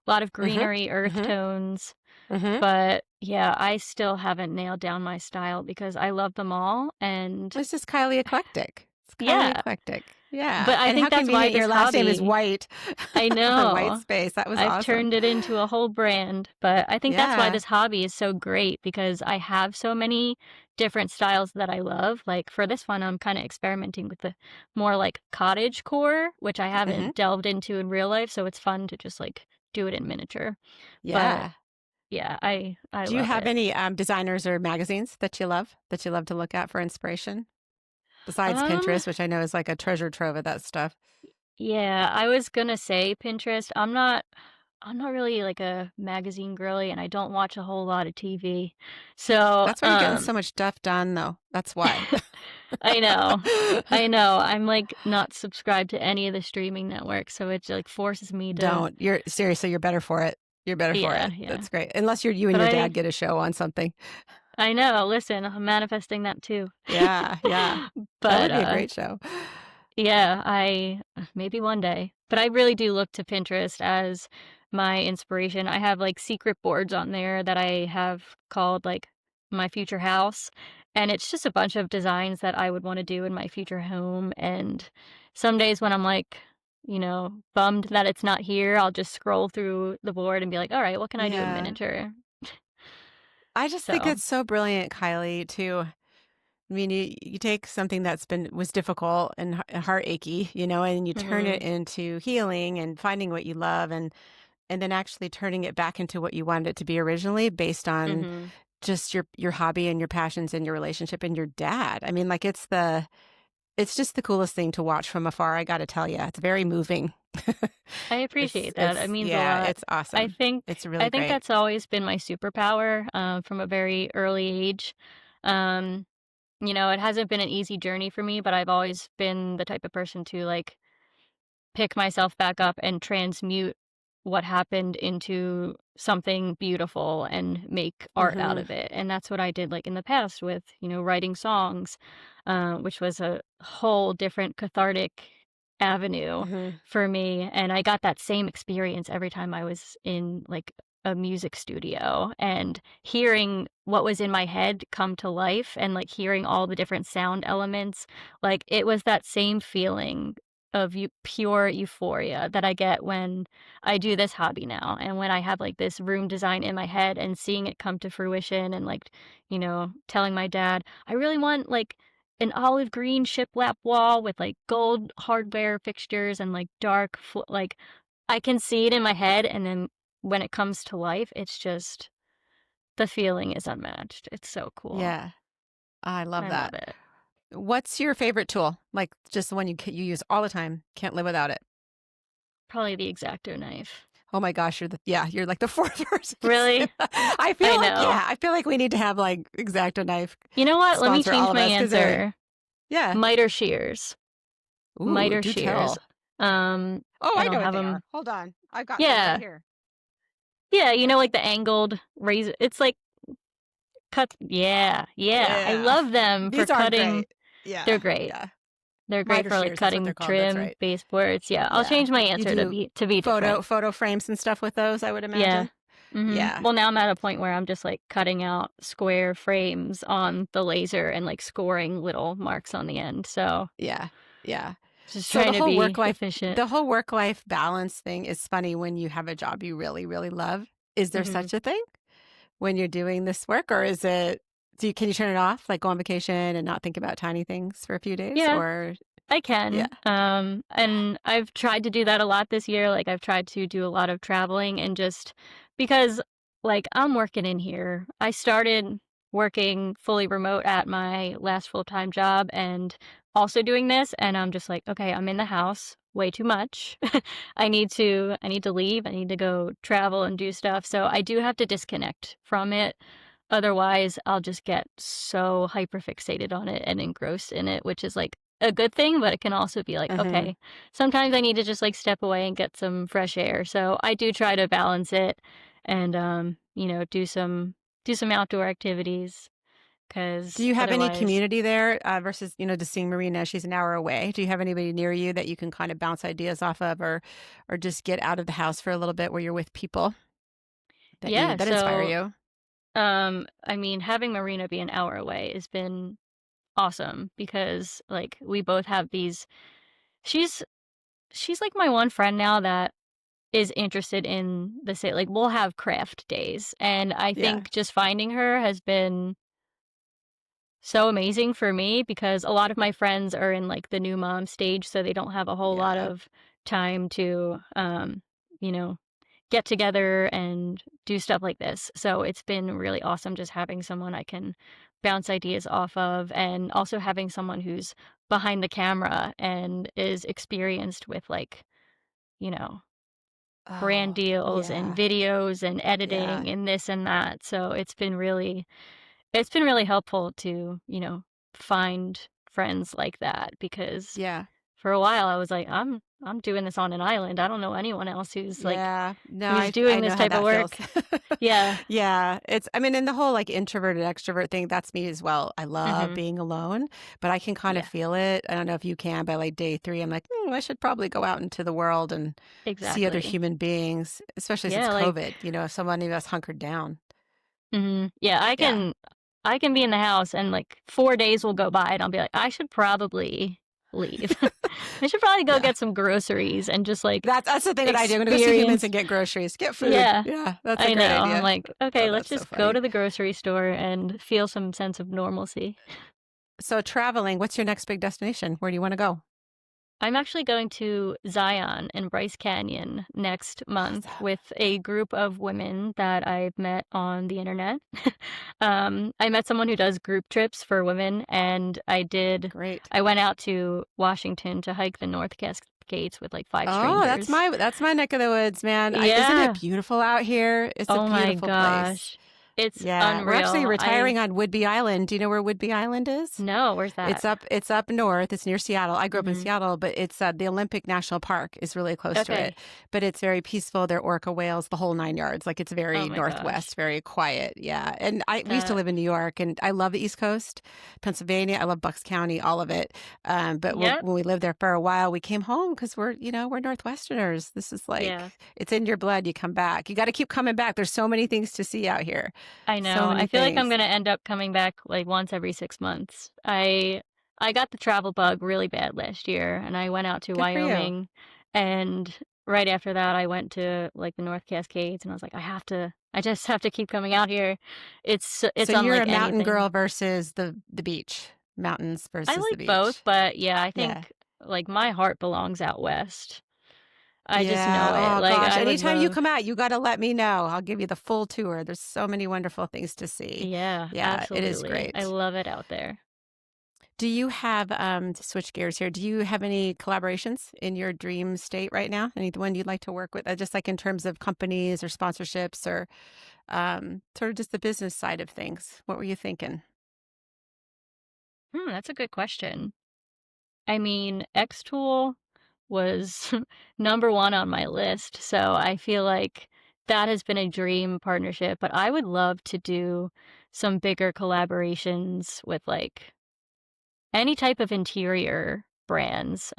a lot of Mm-hmm. greenery, earth Mm-hmm. tones. Mm-hmm. But yeah, I still haven't nailed down my style because I love them all. And It's just Kylie eclectic. It's Kylie yeah, eclectic. Yeah. but I And how think that's why convenient your this last name is hobby, White I for White know. Space. That was I've awesome. turned it into a whole brand, but I think that's why Yeah. this hobby is so great because I have so many different styles that I love. Like for this one, I'm kind of experimenting with the more like cottage core, which I Hmm. haven't delved into in real life, so it's fun to just like do it in miniature. But Yeah. yeah, I Do you love have it. any designers or magazines that you love to look at for inspiration? Besides Um, Pinterest, which I know is like a treasure trove of that stuff. yeah, I was gonna say Pinterest. I'm not really like a magazine girly and I don't watch a whole lot of TV. So, That's why you're getting so much stuff done, though. That's why. I know. I know. I'm like not subscribed to any of the streaming networks, so it like forces me to Don't. You're seriously, you're better for it. You're better for yeah, it. yeah. That's great. Unless you and But your dad get a show on something. I know. Listen, I'm manifesting that too. Yeah, yeah. That But would be a great show. yeah, I maybe one day. But I really do look to Pinterest as my inspiration. I have like secret boards on there that I have called like my future house. And it's just a bunch of designs that I would want to do in my future home. And some days when I'm like, bummed that it's not here, I'll just scroll through the board and be like, all right, what can I do in Yeah. miniature? I just think So, it's so brilliant, Kylie, to I mean, you take something that's was difficult and heartachy, and you turn hmm it into healing and finding what you love, and then actually turning it back into what you wanted it to be originally, based on hmm just your hobby and your passions and your relationship and your dad. I mean, like it's just the coolest thing to watch from afar. I got to tell you, it's very moving. I it's appreciate that. It it's means a yeah, lot. it's I awesome. think It's I really think great. that's always been my superpower, from a very early age. Um, it hasn't been an easy journey for me, but I've always been the type of person to like pick myself back up and transmute what happened into something beautiful and make art out Hmm. of it. And that's what I did like in the past with, writing songs, which was a whole different cathartic avenue Hmm. for me. And I got that same experience every time I was in like a music studio and hearing what was in my head come to life and like hearing all the different sound elements. Like it was that same feeling of pure euphoria that I get when I do this hobby now, and when I have, like, this room design in my head and seeing it come to fruition and, like, telling my dad, "I really want, like, an olive green shiplap wall with, like, gold hardware fixtures and, like, dark fl" like, I can see it in my head, and then when it comes to life, it's just the feeling is unmatched. It's so cool. Yeah, I love I love that. it. What's your favorite tool? Like just the one you use all the time, can't live without it. Probably the X-Acto knife. Oh my gosh, you're like the fourth person to say Really? that. I know. I feel like we need to have like X-Acto knife You know what? Let me sponsor all change of my us because they're answer. yeah. Miter shears. Ooh, Miter do shears. tell. Oh, I And I'll know what have they them. are. Hold on, I've got some right Yeah. here. Yeah, like the angled razor. It's like cut. Yeah. Yeah. I Yeah, love them for these are cutting. great. Yeah, They're great. yeah. They're great Miter for like shears, that's what they're cutting called. That's trim right. baseboards. Yeah. I'll Yeah, change my you answer to do be different. photo frames and stuff with those, I would Yeah. imagine. Mhm. Yeah, Well, now I'm at a point where I'm just like cutting out square frames on the laser and like scoring little marks on the end. So, yeah, yeah. Just So trying to be efficient. the whole work life balance thing is funny when you have a job you really, really love. Is there Mhm. such a thing when you're doing this work, or is it, can you turn it off, like go on vacation and not think about tiny things for a few days? Yeah, Or, I yeah. can. And I've tried to do that a lot this year. Like I've tried to do a lot of traveling and just because like I'm working in here. I started working fully remote at my last full-time job and also doing this and I'm just like, okay, I'm in the house way too much. I need to leave. I need to go travel and do stuff. So I do have to disconnect from it. Otherwise, I'll just get so hyper fixated on it and engrossed in it, which is like a good thing, but it can also be like, Hmm. okay, sometimes I need to just like step away and get some fresh air. So I do try to balance it and do some outdoor activities Do because you have any otherwise, community there versus, to seeing Marina? She's an hour away. Do you have anybody near you that you can kind of bounce ideas off of, or just get out of the house for a little bit where you're with people yeah. that inspire So you? I mean, having Marina be an hour away has been awesome because like we both have these. She's she's like my one friend now that is interested in the same like, we'll have craft days, and I Yeah. think just finding her has been so amazing for me because a lot of my friends are in, like, the new mom stage, so they don't have a whole lot Yeah. of time to, you know, get together and do stuff like this, so it's been really awesome just having someone I can bounce ideas off of, and also having someone who's behind the camera and is experienced with, like, you know, brand Oh, deals and yeah. videos and Yeah. editing and this and that. So it's been really helpful to, find friends like that because Yeah. for a while I was like, I'm doing this on an island. I don't know anyone else Yeah. No, who's I doing this know how type of that feels. work. Yeah. Yeah. I mean, in the whole like introverted extrovert thing, that's me as well. I love Mhm. being alone, but I can kind of Yeah. feel it. I don't know if you can. By like day three, I'm like, I should probably go out into the world and see other Exactly. human beings, especially since Yeah, COVID, if so many of us hunkered down. Yeah, I Yeah. can I can be in the house and like 4 days will go by and I'll be like, I should probably leave. I should probably go Yeah. get some groceries and just like That's the thing that I do. I'm gonna go see humans experience. and get groceries, get food. Yeah, Yeah, that's a I great know. I'm idea. like, Oh, okay, let's that's so just go funny. to the grocery store and feel some sense of normalcy. So traveling, what's your next big destination? Where do you want to go? I'm actually going to Zion in Bryce Canyon next month Awesome. with a group of women that I've met on the internet. I met someone who does group trips for women, and Great. I went out to Washington to hike the North Cascades with like five Oh, strangers. that's my neck of the woods, man. Isn't it Yeah. beautiful out here? It's a Oh my beautiful place. gosh. It's Yeah, we're actually unreal. retiring on Whidbey Island. Do you know where Whidbey Island is? No, where's that? It's up north. It's near Seattle. I grew up in Mhm. Seattle, but it's the Olympic National Park is really close to it. Okay. But it's very peaceful. There are orca whales, the whole nine yards. Like it's Oh very my gosh. northwest, very quiet. Yeah. And we used to That live in New York, and I love the East Coast, Pennsylvania. I love Bucks County, all of it. But Yep. when we lived there for a while, we came home because we're Northwesterners. This is Yeah. like it's in your blood. You come back. You got to keep coming back. There's so many things to see out here. I So know. I many feel like I'm things. gonna end up coming back like once every 6 months. I got the travel bug really bad last year and I went out to Good for you. Wyoming and right after that I went to like the North Cascades and I was like I just have to keep coming out here. So It's you're a unlike mountain anything. girl versus the beach. Mountains I versus the like both, beach. but yeah, I Yeah. think like my heart belongs out west. I just Yeah. know it. Oh Like gosh. I would Anytime you love. come out, you got to let me know. I'll give you the full tour. There's so many wonderful things to see. Yeah, Yeah, it is absolutely. I great. love it out there. Do you have to switch gears here? Do you have any collaborations in your dream state right now? Anyone you'd like to work with? Just like in terms of companies or sponsorships or sort of just the business side of things. What were you thinking? That's a good question. I mean, Xtool was number 1 on my list, so I feel like that has been a dream partnership, but I would love to do some bigger collaborations with, like, any type of interior brands,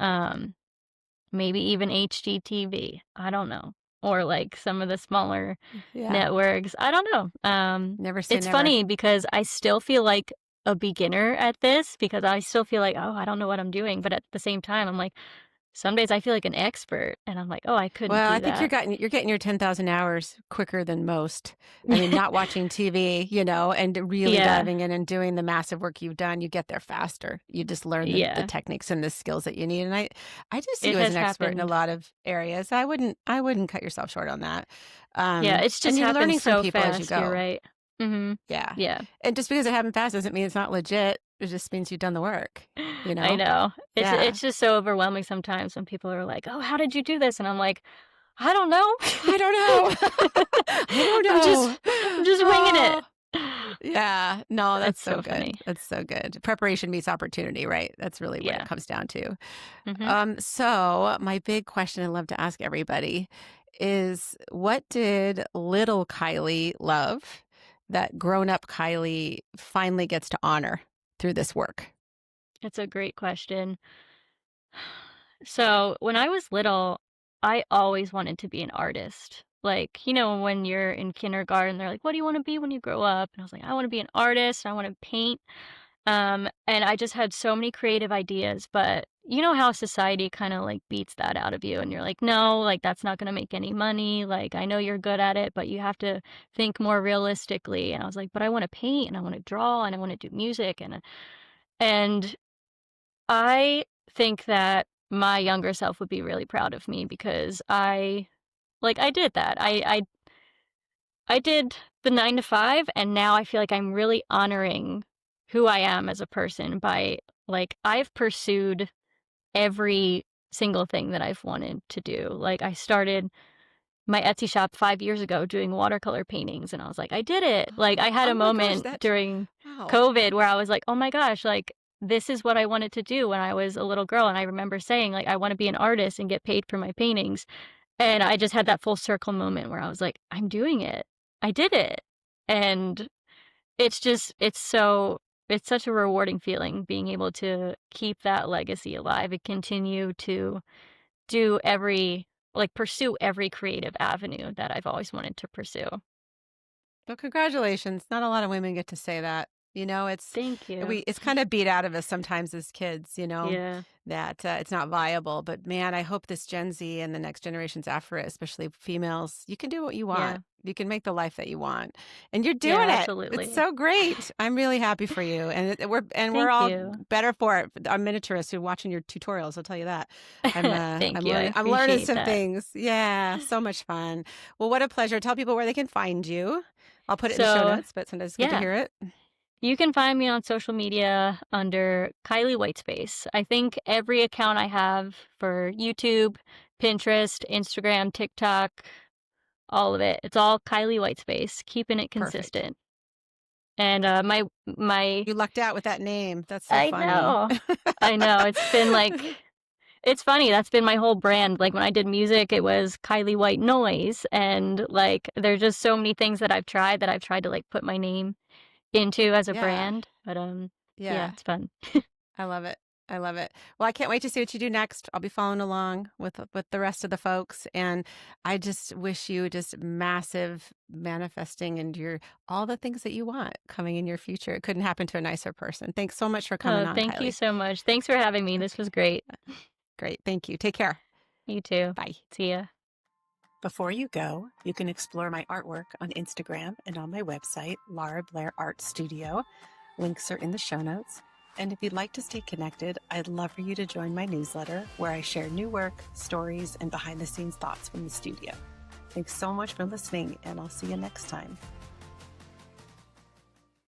maybe even HGTV, I don't know, or, like, some of the smaller Yeah. networks, I don't know, Never say it's never. funny because I still feel like a beginner at this because I still feel like, oh, I don't know what I'm doing. But at the same time, I'm like, some days I feel like an expert and I'm like, oh, I couldn't Well, I do think that. you're getting your 10,000 hours quicker than most. I mean, not watching TV, and really Yeah. diving in and doing the massive work you've done, you get there faster. You just learn the Yeah. techniques and the skills that you need. And I do see It you as has an expert in a happened. lot of areas. I wouldn't cut yourself short on that. Yeah. It's And just you're happened learning from so people as you fast. You're go. right. Mm-hmm. Yeah. Yeah. And just because it happened fast doesn't mean it's not legit. It just means you've done the work, you I know? know. Yeah. It's just so overwhelming sometimes when people are like, "Oh, how did you do this?" And I'm like, "I don't know. I don't know. I don't I'm just know. I'm just winging it." Oh. Yeah, no, that's It's so so good. funny. That's so good. Preparation meets opportunity, right? That's really what it Yeah. comes down to. Mhm. So my big question I love to ask everybody is what did little Kylie love that grown up Kylie finally gets to honor through this work? It's a great question. So, when I was little, I always wanted to be an artist. Like, when you're in kindergarten, they're like, "What do you wanna be when you grow up?" And I was like, "I wanna be an artist. I wanna paint." And I just had so many creative ideas, but you know how society kind of like beats that out of you and you're like, no, like that's not going to make any money. Like I know you're good at it, but you have to think more realistically. And I was like, but I want to paint and I want to draw and I want to do music and I think that my younger self would be really proud of me because I did that. I did the 9 to 5 and now I feel like I'm really honoring who I am as a person by I've pursued every single thing that I've wanted to do. Like I started my Etsy shop 5 years ago doing watercolor paintings and I was like, I did it. Like I Oh, had oh a my gosh, moment that's during wow. COVID where I was like, "Oh my gosh, like this is what I wanted to do when I was a little girl." And I remember saying like I want to be an artist and get paid for my paintings. And I just had that full circle moment where I was like, I'm doing it. I did it. And it's just it's such a rewarding feeling being able to keep that legacy alive and continue to do pursue every creative avenue that I've always wanted to pursue. Well, congratulations. Not a lot of women get to say that. Thank you. It's kind of beat out of us sometimes as kids, Yeah. that it's not viable. But man, I hope this Gen Z and the next generations after it, especially females, you can do what you want. Yeah. You can make the life that you want, and you're Yeah, doing it. It's absolutely. so great. I'm really happy for you, and we're Thank all you. better for it. Our miniaturists who are watching your tutorials, I'll tell you that. Thank you. I I'm learning appreciate some that. things. Yeah, so much fun. Well, what a pleasure. Tell people where they can find you. I'll put it in the show So, notes, but sometimes it's good to yeah. hear it. You can find me on social media under Kylie Whitespace. I think every account I have for YouTube, Pinterest, Instagram, TikTok, all of it, it's all Kylie Whitespace, keeping it Perfect. consistent. And my You lucked out with that name. That's so I funny. know. I know. It's funny. That's been my whole brand. Like when I did music, it was Kylie White Noise and like there's just so many things that I've tried to like put my name into as a Yeah. brand. But yeah, Yeah. it's fun. I love it. I love it. Well, I can't wait to see what you do next. I'll be following along with the rest of the folks, and I just wish you just massive manifesting and your all the things that you want coming in your future. It couldn't happen to a nicer person. Thanks so much for coming Oh, on, thank you Kylie. so much. Thanks for having me. This was Okay. great. Great. Thank you. Take care. You too. Bye. See ya. Before you go, you can explore my artwork on Instagram and on my website, Laura Blair Art Studio. Links are in the show notes. And if you'd like to stay connected, I'd love for you to join my newsletter where I share new work, stories, and behind the scenes thoughts from the studio. Thanks so much for listening, and I'll see you next time.